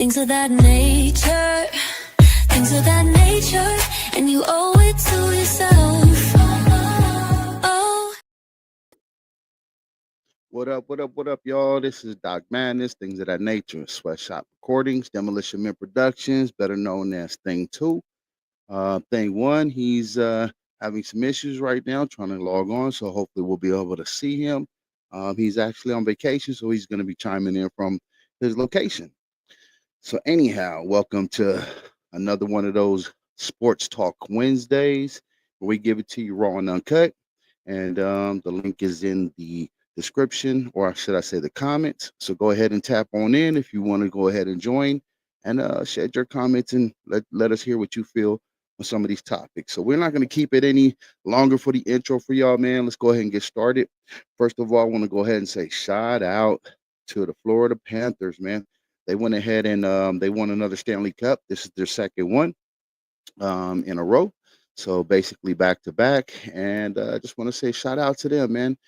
Things of that nature, and you owe it to yourself. Oh. What up, y'all? This is Doc Madness, Things of That Nature, Sweatshop Recordings, Demolition Men Productions, better known as Thing 2. Thing 1, he's having some issues right now, trying to log on, so hopefully we'll be able to see him. He's actually on vacation, so he's going to be chiming in from his location. So anyhow, welcome to another one of those Sports Talk Wednesdays, where we give it to you raw and uncut. And the link is in the description, or should I say the comments. So go ahead and tap on in if you want to go ahead and join and shed your comments and let us hear what you feel on some of these topics. So we're not going to keep it any longer for the intro for y'all, man. Let's go ahead and get started. First of all, I want to go ahead and say shout out to the Florida Panthers, man. They went ahead and they won another Stanley Cup. This is their second one in a row. So basically back to back. And I just want to say shout out to them, man.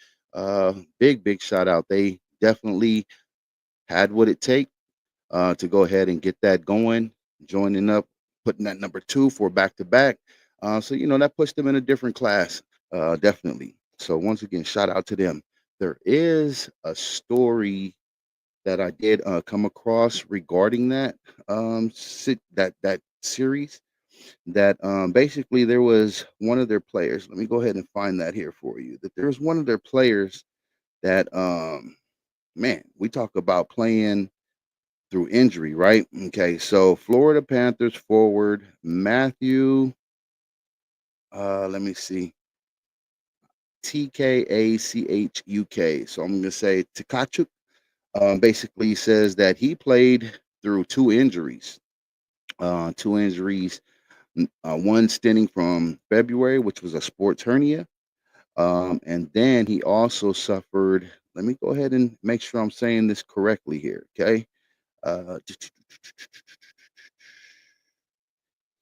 Big shout out. They definitely had what it takes to go ahead and get that going, joining up, putting that number 2 for back to back. So, that puts them in a different class, definitely. So once again, shout out to them. There is a story that I did come across regarding that that series. That basically there was one of their players. Let me go ahead and find that here for you. That there was one of their players that man, we talk about playing through injury, right? Okay, so Florida Panthers forward Matthew. Let me see. Tkachuk. So I'm gonna say Tkachuk. Basically says that he played through two injuries. One stemming from February, which was a sports hernia. And then he also suffered, let me go ahead and make sure I'm saying this correctly here, okay?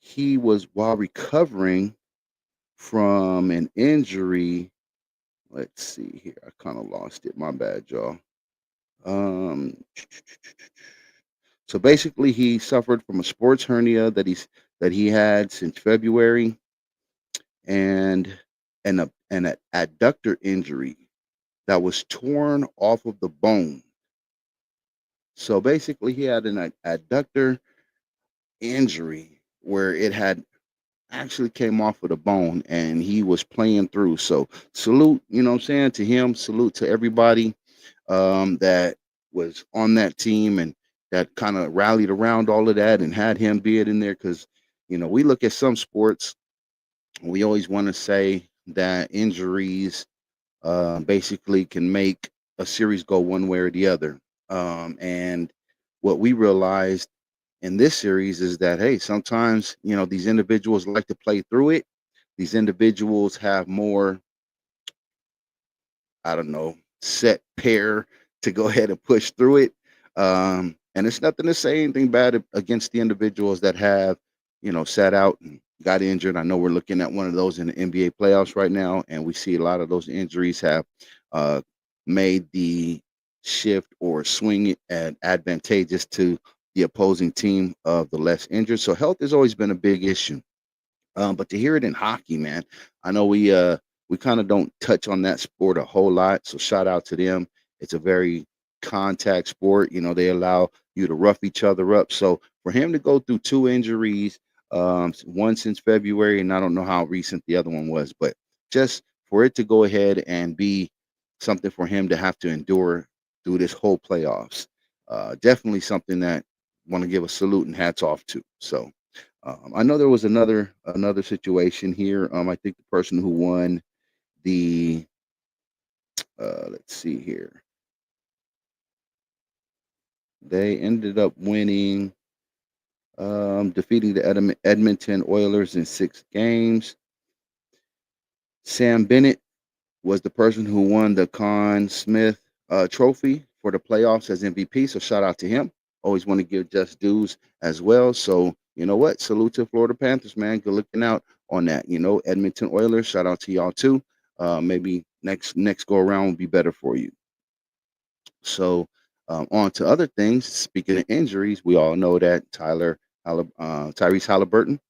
He was, while recovering from an injury, let's see here, I kind of lost it, my bad, y'all. So basically, he suffered from a sports hernia that he had since February, and an adductor injury that was torn off of the bone. So basically, he had an adductor injury where it had actually came off of the bone, and he was playing through. So salute, what I'm saying, to him. Salute to everybody that was on that team and that kind of rallied around all of that and had him be it in there. Because we look at some sports, we always want to say that injuries basically can make a series go one way or the other. And what we realized in this series is that, hey, sometimes, these individuals like to play through it. These individuals have more, I don't know, set pair to go ahead and push through it. And it's nothing to say anything bad against the individuals that have, sat out and got injured. I know we're looking at one of those in the NBA playoffs right now, and we see a lot of those injuries have made the shift or swing advantageous to the opposing team of the less injured. So health has always been a big issue. But to hear it in hockey, man, I know we kind of don't touch on that sport a whole lot. So shout out to them. It's a very contact sport. They allow you to rough each other up. So for him to go through two injuries, one since February, and I don't know how recent the other one was, but just for it to go ahead and be something for him to have to endure through this whole playoffs, definitely something that I want to give a salute and hats off to. So I know there was another situation here. I think the person who won the let's see here, they ended up winning, defeating the Edmonton Oilers in 6 games. Sam Bennett was the person who won the Conn Smythe Trophy for the playoffs as MVP. So shout out to him. Always want to give just dues as well. So you know what? Salute to Florida Panthers, man. Good looking out on that. Edmonton Oilers. Shout out to y'all too. Maybe next go around will be better for you. So On to other things. Speaking of injuries, we all know that Tyrese Halliburton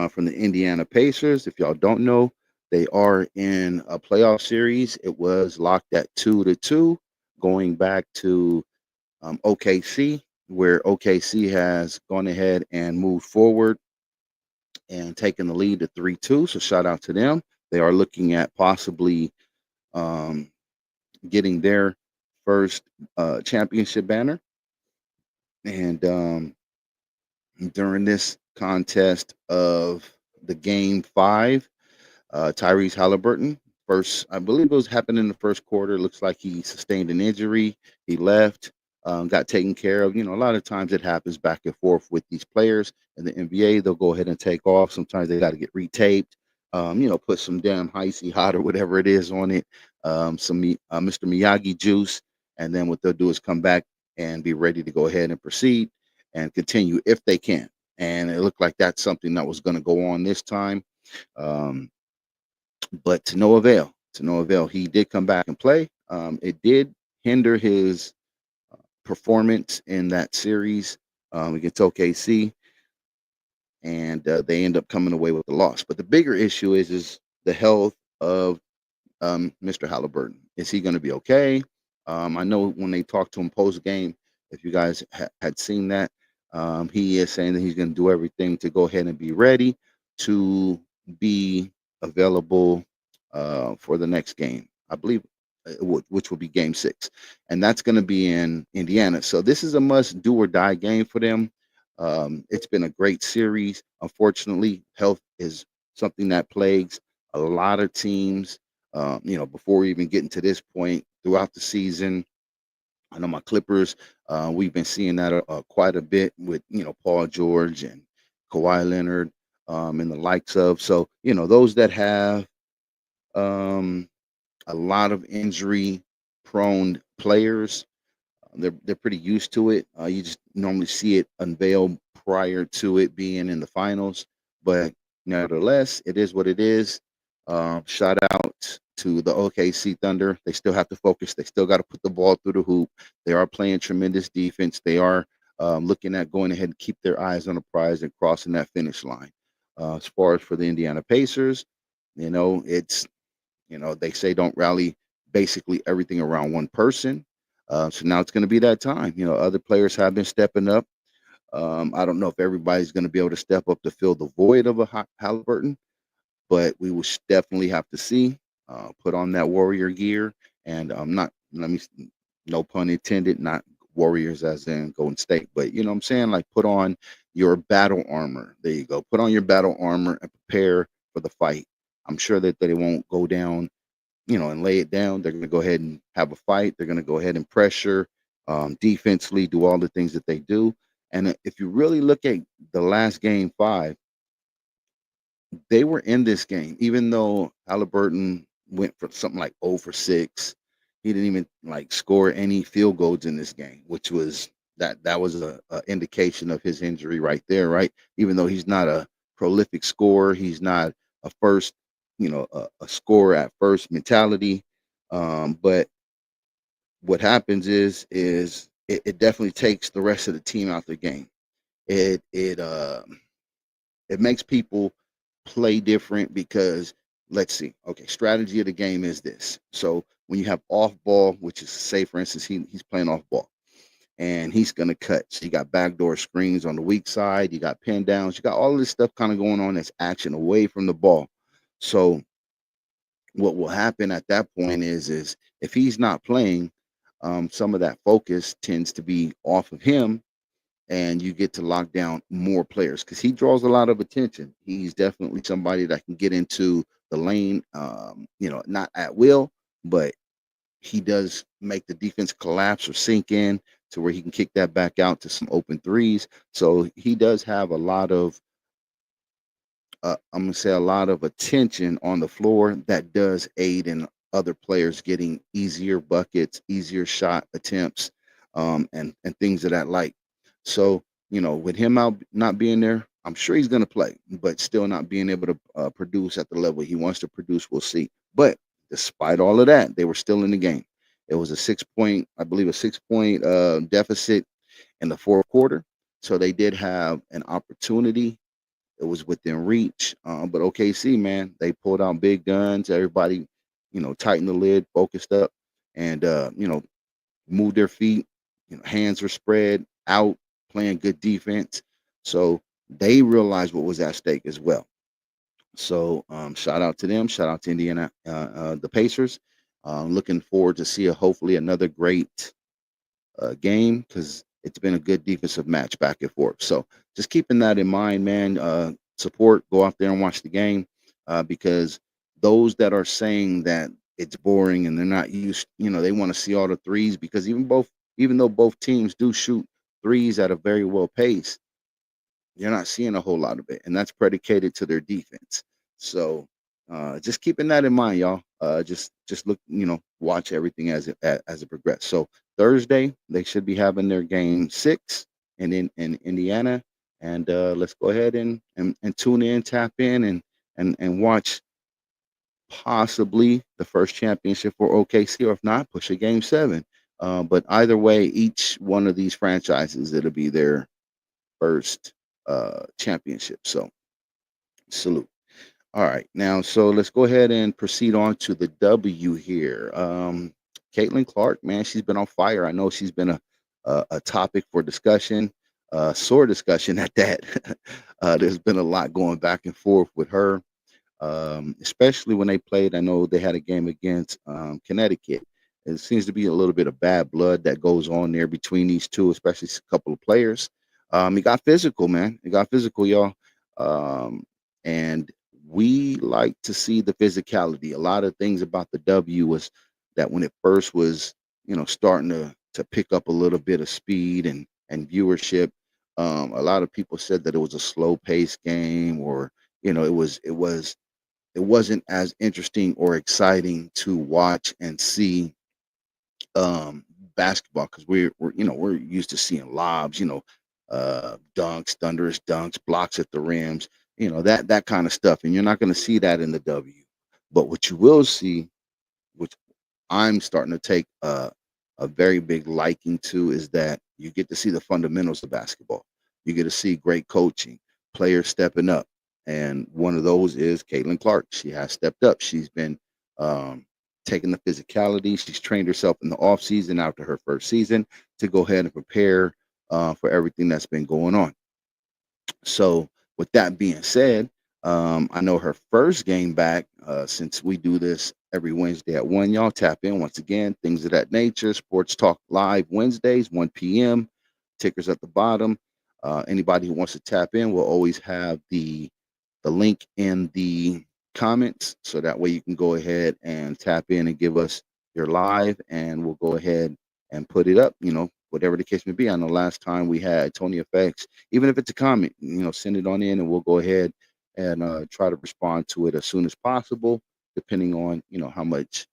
from the Indiana Pacers. If y'all don't know, they are in a playoff series. It was locked at 2-2, going back to OKC, where OKC has gone ahead and moved forward and taken the lead to 3-2. So shout out to them. They are looking at possibly um, getting their first championship banner. And during this contest of the game 5, Tyrese Halliburton, first, I believe it was happened in the first quarter. Looks like he sustained an injury. He left, got taken care of. A lot of times it happens back and forth with these players in the NBA. They'll go ahead and take off. Sometimes they got to get retaped. Put some damn icy hot or whatever it is on it. Mr. Miyagi juice, and then what they'll do is come back and be ready to go ahead and proceed and continue if they can. And it looked like that's something that was going to go on this time. But to no avail. To no avail. He did come back and play. It did hinder his performance in that series against OKC, and they end up coming away with the loss. But the bigger issue is the health of Mr. Halliburton. Is he going to be okay? I know when they talked to him post game, if you guys had seen that, he is saying that he's going to do everything to go ahead and be ready to be available for the next game, I believe, which will be game 6. And that's going to be in Indiana. So this is a must do or die game for them. It's been a great series. Unfortunately, health is something that plagues a lot of teams. Before we even getting to this point throughout the season, I know my Clippers, we've been seeing that quite a bit with, Paul George and Kawhi Leonard and the likes of. So, those that have a lot of injury prone players, they're pretty used to it. You just normally see it unveil prior to it being in the finals, but nevertheless, it is what it is. Shout out to the OKC Thunder. They still have to focus. They still got to put the ball through the hoop. They are playing tremendous defense. They are looking at going ahead and keep their eyes on the prize and crossing that finish line. As far as for the Indiana Pacers, it's they say don't rally basically everything around one person. So now it's going to be that time. Other players have been stepping up. I don't know if everybody's going to be able to step up to fill the void of a Halliburton, but we will definitely have to see. Put on that warrior gear, and not let me no pun intended, not warriors as in Golden State, but you know what I'm saying, like put on your battle armor. There you go. Put on your battle armor and prepare for the fight. I'm sure that they won't go down, and lay it down. They're going to go ahead and have a fight. They're going to go ahead and pressure, defensively, do all the things that they do. And if you really look at the last game 5, they were in this game, even though Halliburton went for something like 0 for 6. He didn't even like score any field goals in this game, which was that was a indication of his injury right there, right? Even though he's not a prolific scorer, he's not a first, a scorer at first mentality. But what happens is it definitely takes the rest of the team out the game. It makes people play different because let's see. Okay, strategy of the game is this. So when you have off ball, which is say for instance, he's playing off ball and he's gonna cut. So you got backdoor screens on the weak side, you got pin downs, you got all of this stuff kind of going on that's action away from the ball. So what will happen at that point is if he's not playing, some of that focus tends to be off of him, and you get to lock down more players because he draws a lot of attention. He's definitely somebody that can get into the lane, not at will, but he does make the defense collapse or sink in to where he can kick that back out to some open threes. So he does have a lot of, I'm going to say, a lot of attention on the floor that does aid in other players getting easier buckets, easier shot attempts, and things of that like. So, with him out not being there, I'm sure he's going to play, but still not being able to produce at the level he wants to produce, we'll see. But despite all of that, they were still in the game. It was a 6 point, I believe, a 6 point deficit in the fourth quarter. So they did have an opportunity. It was within reach. But OKC, man, they pulled out big guns. Everybody, tightened the lid, focused up, and moved their feet. Hands were spread out, playing good defense. So they realized what was at stake as well. So shout out to them. Shout out to Indiana, the Pacers. Looking forward to see hopefully another great game because it's been a good defensive match back and forth. So just keeping that in mind, man. Support, go out there and watch the game because those that are saying that it's boring and they're not used, they want to see all the threes because even though both teams do shoot threes at a very well pace, you're not seeing a whole lot of it, and that's predicated to their defense. So, just keeping that in mind, y'all. Just look, watch everything as it progresses. So Thursday they should be having their game 6 in Indiana, and let's go ahead and tune in, tap in, and watch possibly the first championship for OKC, or if not, push a game 7. But either way, each one of these franchises, it'll be their first championship. So salute. All right, now so let's go ahead and proceed on to the W here. Caitlin Clark, man, she's been on fire. I know she's been a topic for discussion, sore discussion at that. There's been a lot going back and forth with her, especially when they played. I know they had a game against Connecticut. It seems to be a little bit of bad blood that goes on there between these two, especially a couple of players. It got physical, man. It got physical, y'all. And we like to see the physicality. A lot of things about the W was that when it first was, starting to pick up a little bit of speed and viewership, a lot of people said that it was a slow paced game, or it wasn't as interesting or exciting to watch and see um basketball because we're used to seeing lobs, dunks, thunderous dunks, blocks at the rims, that kind of stuff, and you're not going to see that in the W. But what you will see, which I'm starting to take a very big liking to, is that you get to see the fundamentals of basketball. You get to see great coaching, players stepping up, and one of those is Caitlin Clark. She has stepped up. She's been um, taking the physicality. She's trained herself in the off season after her first season to go ahead and prepare for everything that's been going on. So, with that being said, I know her first game back, since we do this every Wednesday at 1, y'all tap in once again, things of that nature. Sports Talk Live Wednesdays, 1 p.m. Tickers at the bottom. Anybody who wants to tap in will always have the link in the comments, so that way you can go ahead and tap in and give us your live, and we'll go ahead and put it up, whatever the case may be. I know last time we had Tony Effects. Even if it's a comment, send it on in, and we'll go ahead and try to respond to it as soon as possible, depending on how much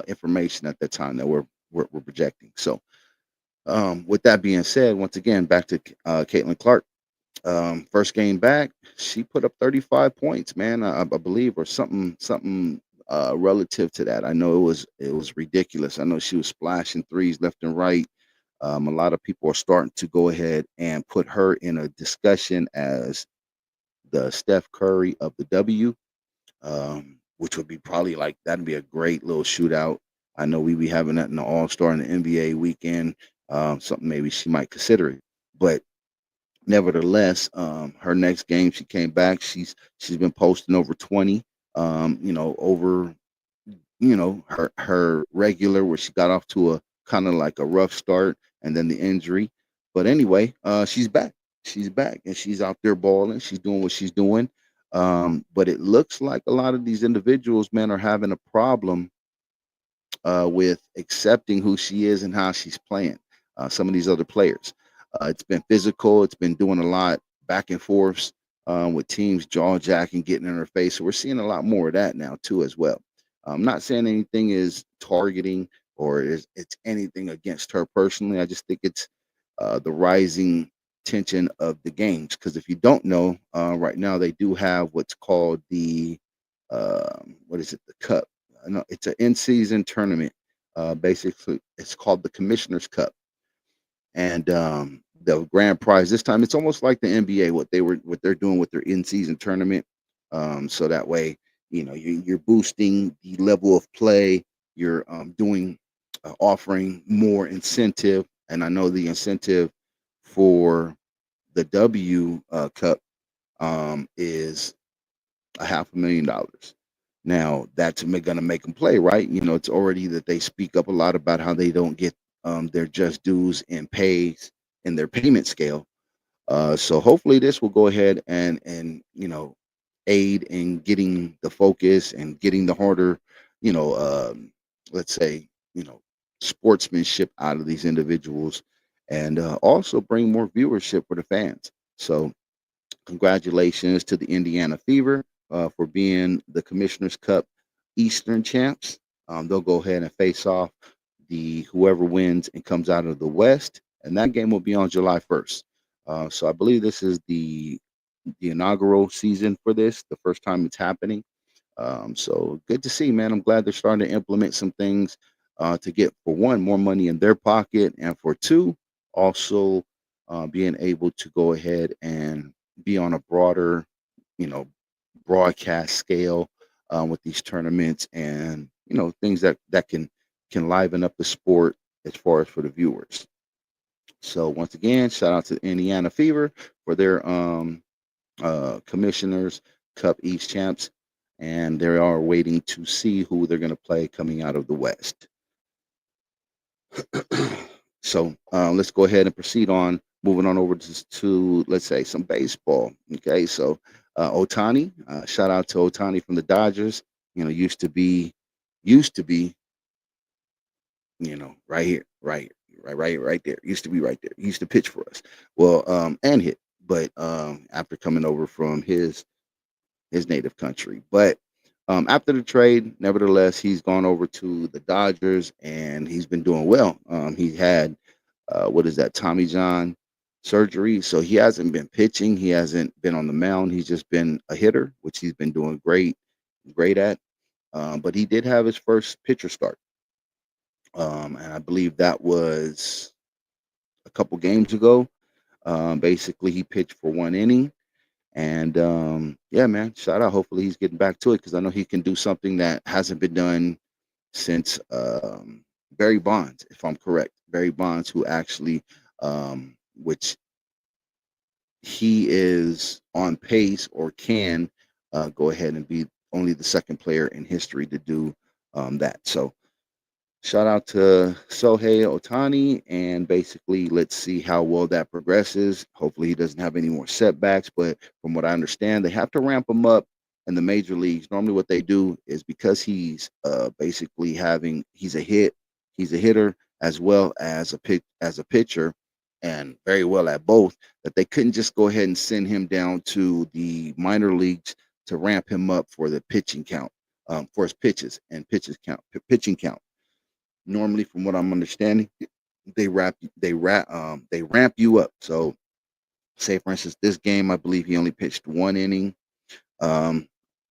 information at that time that we're projecting. So, with that being said, once again, back to Caitlin Clark. First game back, she put up 35 points, man. I believe, or something relative to that. I know it was ridiculous. I know she was splashing threes left and right. A lot of people are starting to go ahead and put her in a discussion as the Steph Curry of the W, which would be probably like that'd be a great little shootout. I know we be having that in the All Star and the NBA weekend. Something maybe she might consider it, but nevertheless, her next game she came back. She's been posting over 20. Over her regular, where she got off to a kind of like a rough start and then the injury. But anyway, she's back. She's back and she's out there balling. She's doing what she's doing. But it looks like a lot of these individuals, man, are having a problem with accepting who she is and how she's playing. Some of these other players, it's been physical. It's been doing a lot back and forth with teams jaw jacking, getting in her face. So we're seeing a lot more of that now too, as well. I'm not saying anything is targeting or it's anything against her personally. I just think it's the rising tension of the games. Because if you don't know, right now they do have what's called the what is it? The Cup. No, it's an in-season tournament Basically, it's called the Commissioner's Cup, and the grand prize this time it's almost like the NBA, what they're doing with their in-season tournament. So that way, you're boosting the level of play. You're doing offering more incentive, and I know the incentive for the W Cup is $500,000. Now that's going to make them play, right? It's already that they speak up a lot about how they don't get their just dues and pays in their payment scale. So hopefully this will go ahead and aid in getting the focus and getting the harder, you know, let's say, sportsmanship out of these individuals, and also bring more viewership for the fans. So congratulations to the Indiana Fever for being the Commissioner's Cup Eastern champs. They'll go ahead and face off the whoever wins and comes out of the West, and that game will be on July 1st. So I believe this is the inaugural season for this, the first time it's happening. So good to see, man. I'm glad they're starting to implement some things to get, for one, more money in their pocket, and for two, also being able to go ahead and be on a broader, you know, broadcast scale with these tournaments, and things that can liven up the sport as far as for the viewers. So once again, shout out to Indiana Fever for their Commissioners Cup East champs, and they are waiting to see who they're going to play coming out of the West. So let's go ahead and proceed on, moving on over to let's say some baseball. Okay, so Otani, shout out to Otani from the Dodgers. Used to be, right here, right there. Used to be right there. He used to pitch for us. Well, and hit, but after coming over from his native country. But after the trade, nevertheless, he's gone over to the Dodgers and he's been doing well. He had what is that, Tommy John surgery, so he hasn't been pitching. He hasn't been on the mound. He's just been a hitter, which he's been doing great at. But he did have his first pitcher start, and I believe that was a couple games ago. Basically, he pitched for 1 inning. And yeah, man, shout out. Hopefully, he's getting back to it because I know he can do something that hasn't been done since Barry Bonds, if I'm correct. Barry Bonds, who actually, which he is on pace or can go ahead and be only the second player in history to do that. So shout out to Sohei Otani, and basically, let's see how well that progresses. Hopefully, he doesn't have any more setbacks. But from what I understand, they have to ramp him up in the major leagues. Normally, what they do is because he's basically he's a hitter as well as a pitcher, and very well at both. That they couldn't just go ahead and send him down to the minor leagues to ramp him up for the pitching count, for his pitching count. Normally, from what I'm understanding, they ramp you up. So say for instance this game, I believe he only pitched 1 inning. um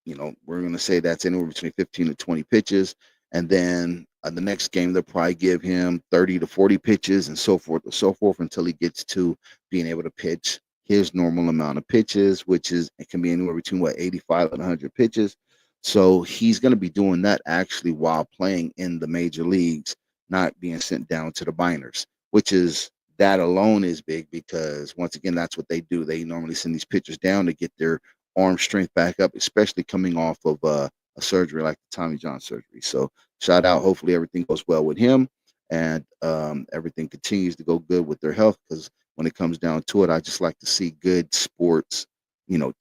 we're going to say that's anywhere between 15 to 20 pitches, and then the next game they'll probably give him 30 to 40 pitches, and so forth until he gets to being able to pitch his normal amount of pitches, which is, it can be anywhere between 85 and 100 pitches. So he's going to be doing that actually while playing in the major leagues, not being sent down to the minors, which is, that alone is big, because once again, that's what they do. They normally send these pitchers down to get their arm strength back up, especially coming off of a surgery like the Tommy John surgery. So shout out. Hopefully everything goes well with him, and everything continues to go good with their health. Because when it comes down to it, I just like to see good sports,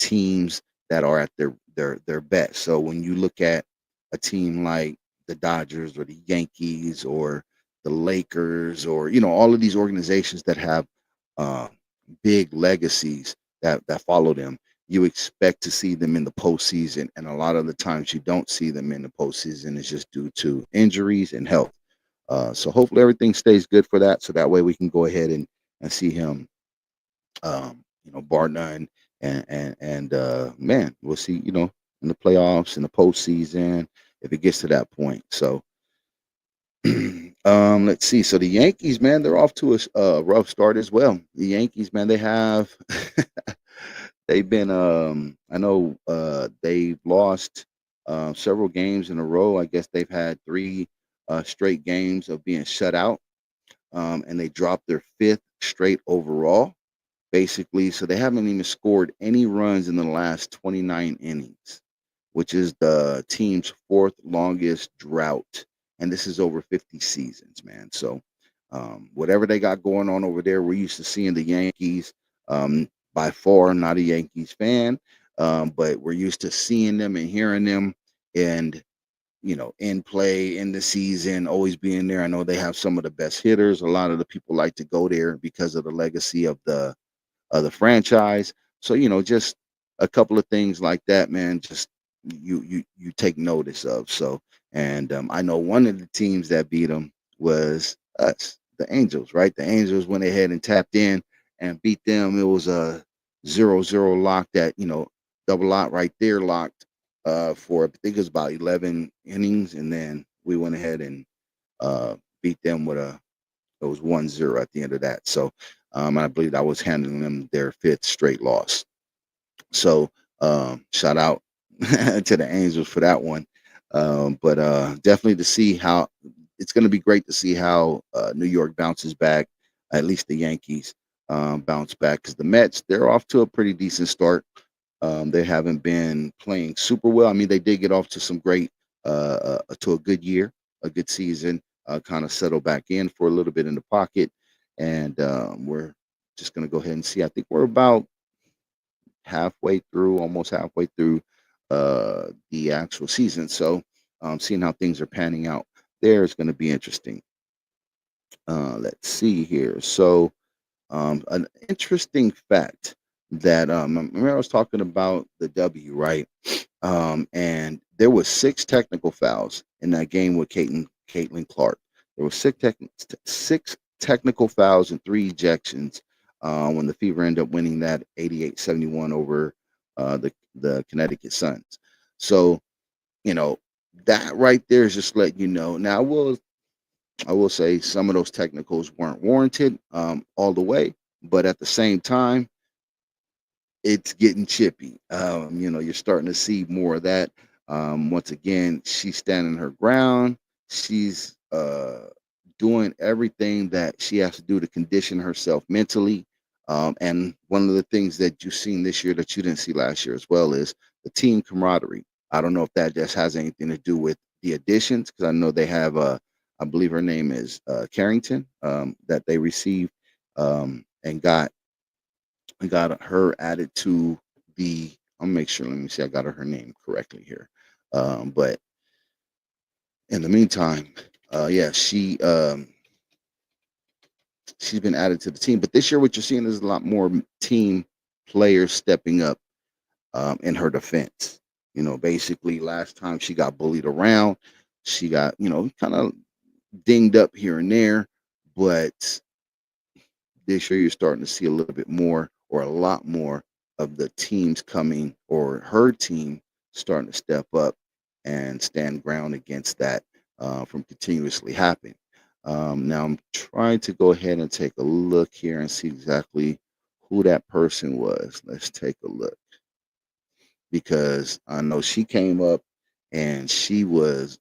teams that are at their best. So when you look at a team like the Dodgers or the Yankees or the Lakers, or all of these organizations that have uh, big legacies that follow them, you expect to see them in the postseason, and a lot of the times you don't see them in the postseason. It's just due to injuries and health. So hopefully everything stays good for that, so that way we can go ahead and see him, bar none, and man, we'll see, in the playoffs, in the postseason, if it gets to that point. So Let's see. So the Yankees, man, they're off to a rough start as well. The Yankees, man, they have they've been I know they've lost several games in a row. I guess they've had three straight games of being shut out. And they dropped their fifth straight overall, basically. So they haven't even scored any runs in the last 29 innings, which is the team's fourth longest drought. And this is over 50 seasons, man. So whatever they got going on over there, we're used to seeing the Yankees. By far, I'm not a Yankees fan, but we're used to seeing them and hearing them. And in play in the season, always being there. I know they have some of the best hitters. A lot of the people like to go there because of the legacy of the franchise. So just a couple of things like that, man. Just you take notice of. So, and I know one of the teams that beat them was us, the Angels. Right, the Angels went ahead and tapped in and beat them. It was a 0-0 lock that double lot right there locked for I think it was about 11 innings, and then we went ahead and beat them with a it was 1-0 at the end of that. So I believe I was handling them their fifth straight loss. So shout out to the Angels for that one. But definitely to see how it's going to be great to see how New York bounces back. At least the Yankees bounce back because the Mets, they're off to a pretty decent start. They haven't been playing super well. I mean, they did get off to some great, to a good year, a good season. Kind of settle back in for a little bit in the pocket, and we're just going to go ahead and see. I think we're about halfway through, almost halfway through the actual season. So, seeing how things are panning out there is going to be interesting. Let's see here. So, an interesting fact that remember I was talking about the W, right? And there was six technical fouls in that game with Caitlin Clark. There were six technical fouls and three ejections when the Fever ended up winning that 88-71 over the Connecticut Suns. So you know that right there is just letting you know. Now I will say some of those technicals weren't warranted all the way, but at the same time, it's getting chippy. You're starting to see more of that. Once again, she's standing her ground. She's doing everything that she has to do to condition herself mentally. And one of the things that you've seen this year that you didn't see last year as well is the team camaraderie. I don't know if that just has anything to do with the additions because I know they have I believe her name is Carrington that they received and got her added to the. I'll make sure. Let me see. I got her name correctly here. But in the meantime, yeah, she's been added to the team. But this year, what you're seeing is a lot more team players stepping up in her defense. Basically, last time she got bullied around, she got kind of dinged up here and there, but this year you're starting to see a little bit more or a lot more of the teams coming or her team starting to step up and stand ground against that from continuously happening. Now I'm trying to go ahead and take a look here and see exactly who that person was. Let's take a look because I know she came up and she was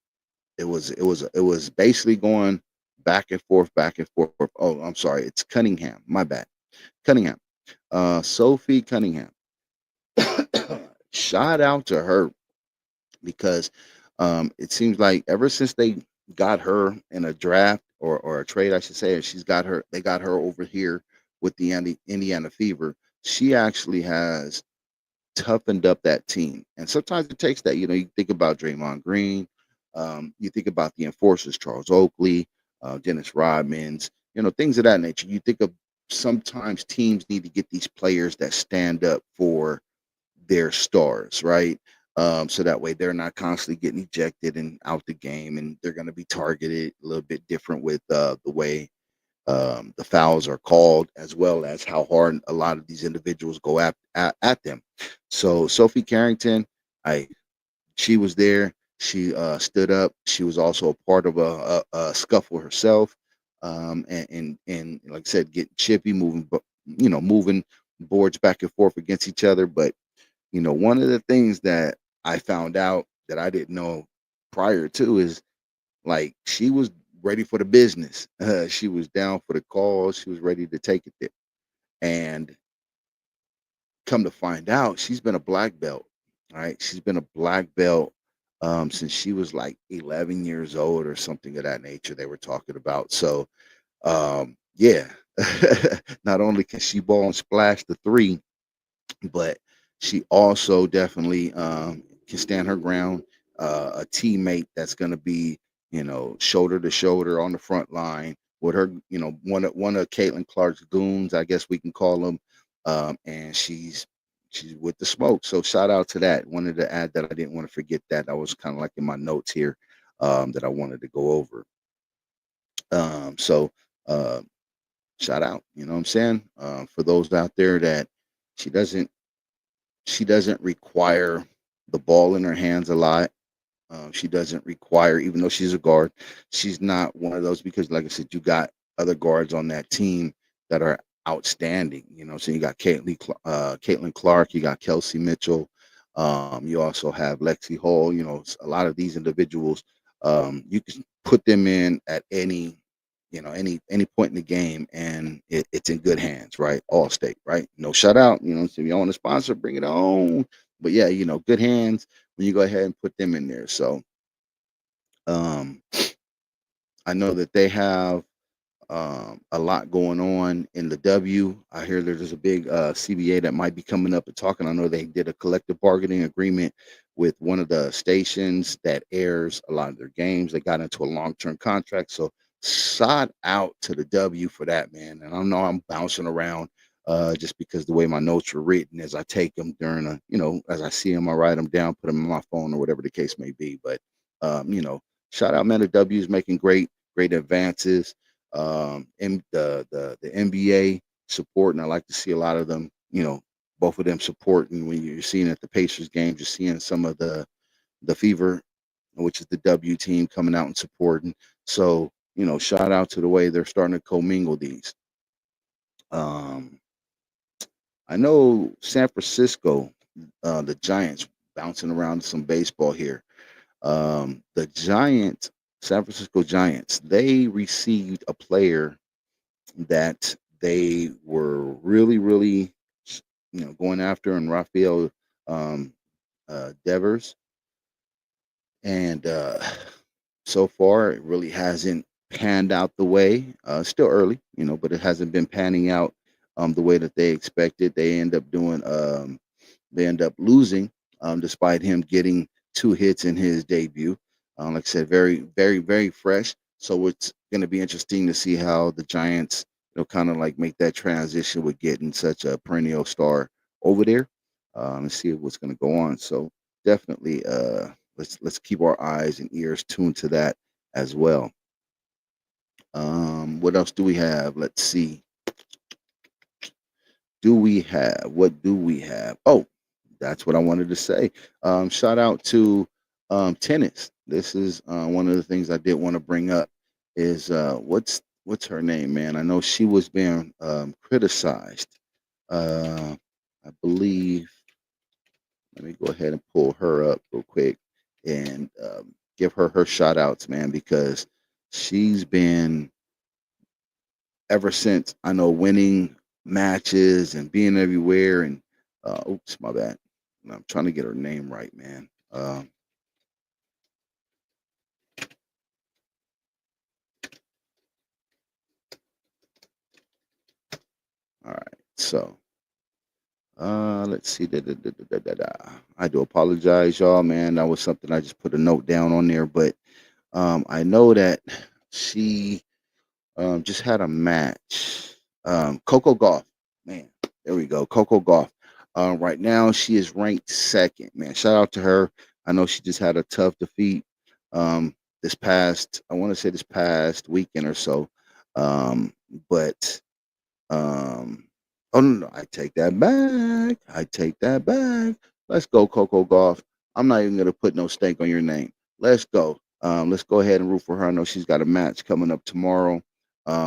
it was basically going back and forth, back and forth. Oh, I'm sorry, it's Cunningham. My bad. Cunningham. Sophie Cunningham. Shout out to her because it seems like ever since they got her in a draft or a trade, I should say, they got her over here with the Indiana Fever. She actually has toughened up that team. And sometimes it takes that. You think about Draymond Green, you think about the enforcers, Charles Oakley, Dennis Rodmans, things of that nature. You think of sometimes teams need to get these players that stand up for their stars, right? So that way they're not constantly getting ejected and out the game, and they're going to be targeted a little bit different with the way the fouls are called, as well as how hard a lot of these individuals go at them. So Sophie Carrington, I she was there. She stood up. She was also a part of a scuffle herself, and like I said, getting chippy, moving, moving boards back and forth against each other. But one of the things that I found out that I didn't know prior to is like she was ready for the business. She was down for the cause. She was ready to take it there. And come to find out, she's been a black belt. Right? She's been a black belt since she was like 11 years old or something of that nature. They were talking about. So yeah, not only can she ball and splash the three, but she also definitely can stand her ground. A teammate that's going to be, shoulder to shoulder on the front line with her. One of Caitlin Clark's goons, I guess we can call them, and she's with the smoke. So shout out to that. Wanted to add that I didn't want to forget that. That was kind of like in my notes here that I wanted to go over. So uh, shout out. You know what I'm saying? For those out there that she doesn't she doesn't require the ball in her hands a lot. She doesn't require, even though she's a guard, she's not one of those because, like I said, you got other guards on that team that are outstanding. So you got Caitlin Clark, you got Kelsey Mitchell, you also have Lexi Hall. A lot of these individuals, you can put them in at any point in the game, and it's in good hands, right? All state, right? No shutout. So if you want to sponsor, bring it on. But yeah, good hands when you go ahead and put them in there. So um, I know that they have a lot going on in the W. I hear there's a big CBA that might be coming up and talking. I know they did a collective bargaining agreement with one of the stations that airs a lot of their games. They got into a long-term contract. So shout out to the W for that, man. And I know I'm bouncing around just because the way my notes were written as I take them during as I see them, I write them down, put them in my phone or whatever the case may be. But, shout out, man. The W is making great advances and the NBA supporting. I like to see a lot of them, both of them supporting. When you're seeing at the Pacers games, you're seeing some of the Fever, which is the W team, coming out and supporting. So shout out to the way they're starting to commingle these. Um, I know San Francisco, the Giants, bouncing around some baseball here. The San Francisco Giants, they received a player that they were really, really, going after, and Rafael um, Devers. And so far, it really hasn't panned out the way. Still early, but it hasn't been panning out the way that they expected. They end up losing, despite him getting 2 hits in his debut. Like I said, very, very, very fresh. So it's going to be interesting to see how the Giants, kind of like make that transition with getting such a perennial star over there, and see what's going to go on. So definitely, let's keep our eyes and ears tuned to that as well. What else do we have? Let's see. What do we have? Oh, that's what I wanted to say. Shout out to tennis. This is one of the things I did want to bring up is what's her name, man? I know she was being criticized. I believe. Let me go ahead and pull her up real quick and give her shout outs, man, because she's been, ever since, I know, winning matches and being everywhere. And oops, my bad. I'm trying to get her name right, man. All right, so let's see. I do apologize, y'all, man. That was something I just put a note down on there, but I know that she just had a match. Coco Golf, man. There we go. Coco Golf. Right now she is ranked second, man. Shout out to her. I know she just had a tough defeat this past, I want to say this past weekend or so. But oh no, I take that back. I take that back. Let's go, Coco Golf. I'm not even gonna put no stake on your name. let's go. Let's go ahead and root for her. I know she's got a match coming up tomorrow,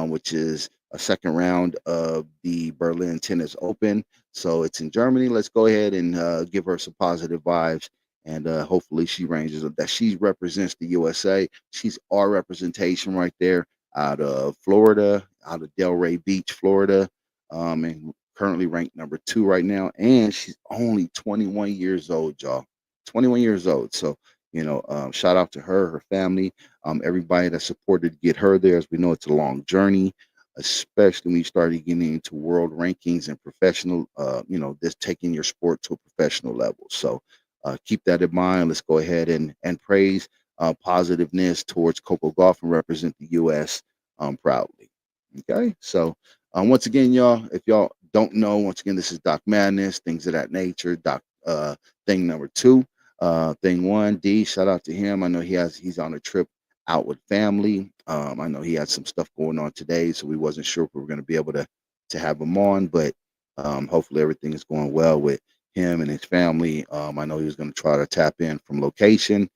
which is a second round of the Berlin Tennis Open. So it's in Germany. Let's go ahead and give her some positive vibes, and hopefully she ranges that she represents the USA. She's our representation right there out of Florida, out of Delray Beach, Florida, and currently ranked number 2 right now. And she's only 21 years old, y'all. 21 years old. So shout out to her, her family, everybody that supported to get her there. As we know, it's a long journey, especially when you started getting into world rankings and professional, this taking your sport to a professional level. So keep that in mind. Let's go ahead and praise positiveness towards Coco Golf and represent the U.S. Proudly. Okay, so once again, y'all, if y'all don't know, once again, this is Doc Madness, things of that nature. Doc, thing number 2. Thing 1, D, shout out to him. I know he's on a trip out with family. I know he had some stuff going on today, so we wasn't sure if we were going to be able to have him on, but hopefully everything is going well with him and his family. I know he was going to try to tap in from location.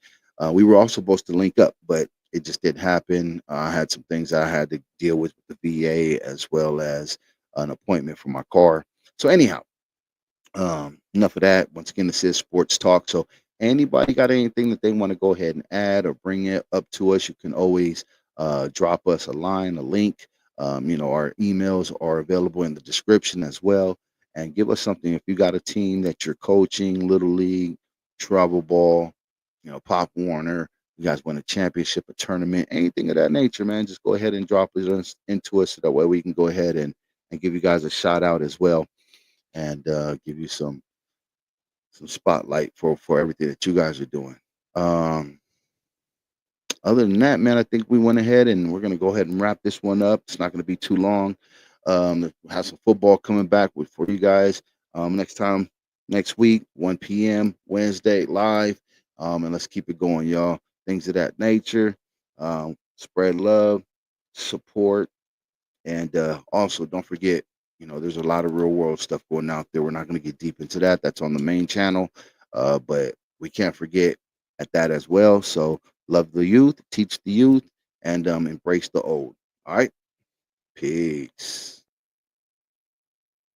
We were also supposed to link up, but it just didn't happen. I had some things I had to deal with the VA, as well as an appointment for my car. So anyhow, enough of that. Once again, this is Sports Talk. So anybody got anything that they want to go ahead and add or bring it up to us, you can always drop us a line, a link. Our emails are available in the description as well. And give us something. If you got a team that you're coaching, Little League, travel ball, Pop Warner, you guys win a championship, a tournament, anything of that nature, man, just go ahead and drop it into us so that way we can go ahead and give you guys a shout out as well, and give you some spotlight for everything that you guys are doing. Um, Other than that, man, I think we went ahead and we're gonna go ahead and wrap this one up. It's not gonna be too long. We'll have some football coming back for you guys next time, next week, 1 p.m. Wednesday live. And let's keep it going, y'all. Things of that nature. Spread love, support, and also, don't forget, there's a lot of real world stuff going out there. We're not going to get deep into that. That's on the main channel. But we can't forget at that as well. So love the youth, teach the youth, and embrace the old. All right. Peace.